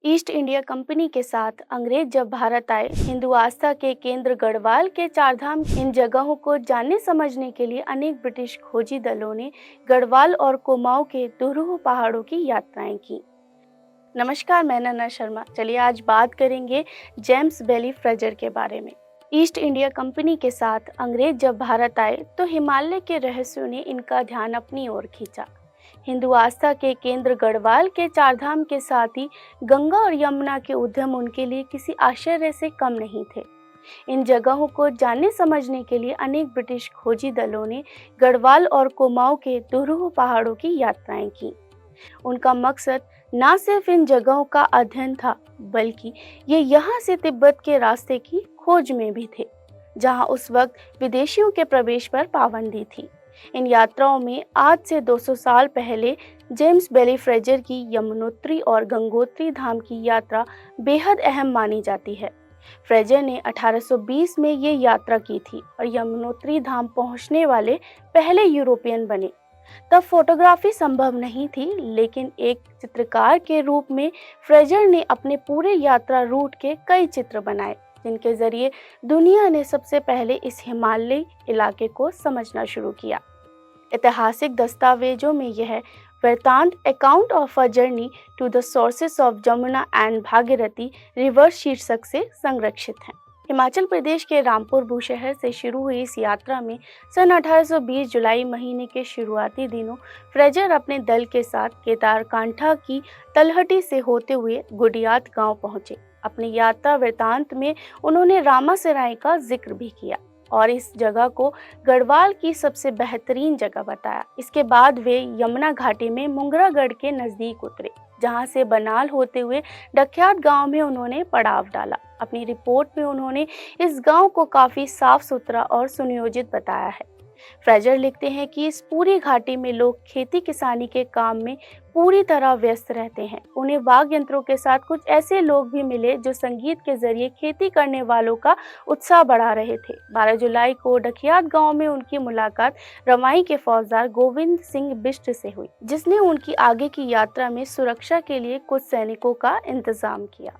East India company के साथ अंग्रेज जब भारत आए, हिंदू आस्था के केंद्र गढ़वाल के चारधाम इन जगहों को जानने समझने के लिए अनेक ब्रिटिश खोजी दलों ने गढ़वाल और कुमाऊं के दुरूह पहाड़ों की यात्राएं की। नमस्कार, मैं नन्ना शर्मा। चलिए आज बात करेंगे जेम्स बैली फ्रेजर के बारे में। ईस्ट इंडिया कंपनी के साथ अंग्रेज जब भारत आए तो हिमालय के रहस्यों ने इनका ध्यान अपनी ओर खींचा। हिंदू आस्था के केंद्र गढ़वाल के चारधाम के साथ ही गंगा और यमुना के उद्गम उनके लिए किसी आश्चर्य से कम नहीं थे। इन जगहों को जानने समझने के लिए अनेक ब्रिटिश खोजी दलों ने गढ़वाल और कुमाऊं के दुरूह पहाड़ों की यात्राएं की। उनका मकसद न सिर्फ इन जगहों का अध्ययन था, बल्कि ये यहाँ से तिब्बत के रास्ते की खोज में भी थे, जहाँ उस वक्त विदेशियों के प्रवेश पर पाबंदी थी। इन यात्राओं में आज से 200 साल पहले जेम्स बैली फ्रेजर की यमुनोत्री और गंगोत्री धाम की यात्रा बेहद अहम मानी जाती है। फ्रेजर ने 1820 में ये यात्रा की थी और यमुनोत्री धाम पहुंचने वाले पहले यूरोपियन बने। तब फोटोग्राफी संभव नहीं थी, लेकिन एक चित्रकार के रूप में फ्रेजर ने अपने पूरे यात्रा रूट के कई चित्र बनाए, जिनके जरिए दुनिया ने सबसे पहले इस हिमालयी इलाके को समझना शुरू किया। ऐतिहासिक दस्तावेजों में यह वृत्तांत account of a journey to the sources of Jamuna and Bhagirathi river शीर्षक से संरक्षित है। हिमाचल प्रदेश के रामपुर बूशहर से शुरू हुई इस यात्रा में सन 1820 जुलाई महीने के शुरुआती दिनों फ्रेजर अपने दल के साथ केदारकांठा की तलहटी से होते हुए गुडियात गांव पहुंचे। अपनी यात्रा वृत्तांत में उन्होंने रामासराय का जिक्र भी किया और इस जगह को गढ़वाल की सबसे बेहतरीन जगह बताया। इसके बाद वे यमुना घाटी में मुंगरागढ़ के नजदीक उतरे, जहां से बनाल होते हुए डख्यात गांव में उन्होंने पड़ाव डाला। अपनी रिपोर्ट में उन्होंने इस गांव को काफी साफ सुथरा और सुनियोजित बताया है। फ्रेजर लिखते हैं कि इस पूरी घाटी में लोग खेती किसानी के काम में पूरी तरह व्यस्त रहते हैं। उन्हें वाद्य यंत्रों के साथ कुछ ऐसे लोग भी मिले जो संगीत के जरिए खेती करने वालों का उत्साह बढ़ा रहे थे। 12 जुलाई को डखियात गांव में उनकी मुलाकात रवाई के फौजदार गोविंद सिंह बिष्ट से हुई, जिसने उनकी आगे की यात्रा में सुरक्षा के लिए कुछ सैनिकों का इंतजाम किया।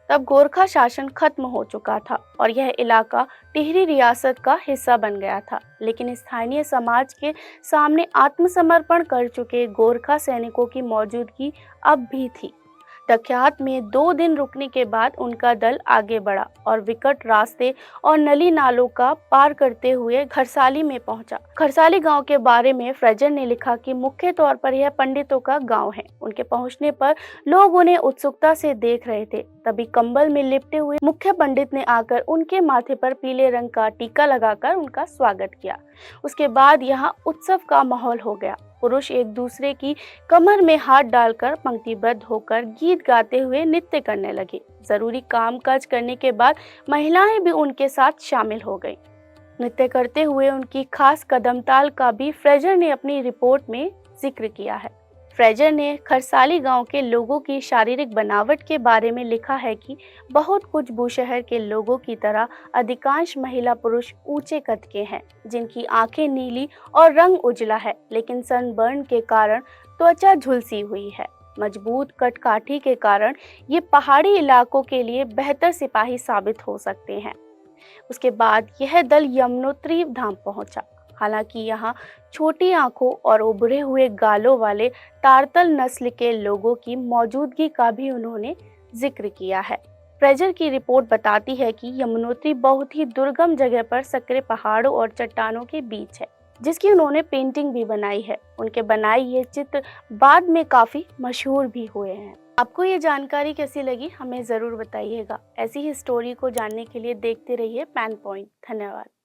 तब गोरखा शासन खत्म हो चुका था और यह इलाका टिहरी रियासत का हिस्सा बन गया था, लेकिन स्थानीय समाज के सामने आत्मसमर्पण कर चुके गोरखा सैनिकों की मौजूदगी अब भी थी। डख्यात में 2 दिन रुकने के बाद उनका दल आगे बढ़ा और विकट रास्ते और नली नालों का पार करते हुए खरसाली में पहुंचा। खरसाली गांव के बारे में फ्रेजर ने लिखा कि मुख्य तौर पर यह पंडितों का गांव है। उनके पहुंचने पर लोग उन्हें उत्सुकता से देख रहे थे। तभी कंबल में लिपटे हुए मुख्य पंडित ने आकर उनके माथे पर पीले रंग का टीका लगाकर उनका स्वागत किया। उसके बाद यहाँ उत्सव का माहौल हो गया। पुरुष एक दूसरे की कमर में हाथ डालकर पंक्तिबद्ध होकर गीत गाते हुए नृत्य करने लगे। जरूरी कामकाज करने के बाद महिलाएं भी उनके साथ शामिल हो गईं। नृत्य करते हुए उनकी खास कदमताल का भी फ्रेजर ने अपनी रिपोर्ट में जिक्र किया है। फ्रेजर ने खरसाली गांव के लोगों की शारीरिक बनावट के बारे में लिखा है कि बहुत कुछ बूशहर के लोगों की तरह अधिकांश महिला पुरुष ऊंचे कद के हैं, जिनकी आंखें नीली और रंग उजला है, लेकिन सनबर्न के कारण त्वचा झुलसी हुई है। मजबूत कटकाठी के कारण ये पहाड़ी इलाकों के लिए बेहतर सिपाही साबित हो सकते हैं। उसके बाद यह दल यमुनोत्री धाम पहुंचा। हालांकि यहाँ छोटी आंखों और उभरे हुए गालों वाले तारतल नस्ल के लोगों की मौजूदगी का भी उन्होंने जिक्र किया है। फ्रेजर की रिपोर्ट बताती है कि यमुनोत्री बहुत ही दुर्गम जगह पर सकरे पहाड़ों और चट्टानों के बीच है, जिसकी उन्होंने पेंटिंग भी बनाई है। उनके बनाए ये चित्र बाद में काफी मशहूर भी हुए हैं। आपको ये जानकारी कैसी लगी, हमें जरूर बताइएगा। ऐसी ही स्टोरी को जानने के लिए देखते रहिए पैन पॉइंट। धन्यवाद।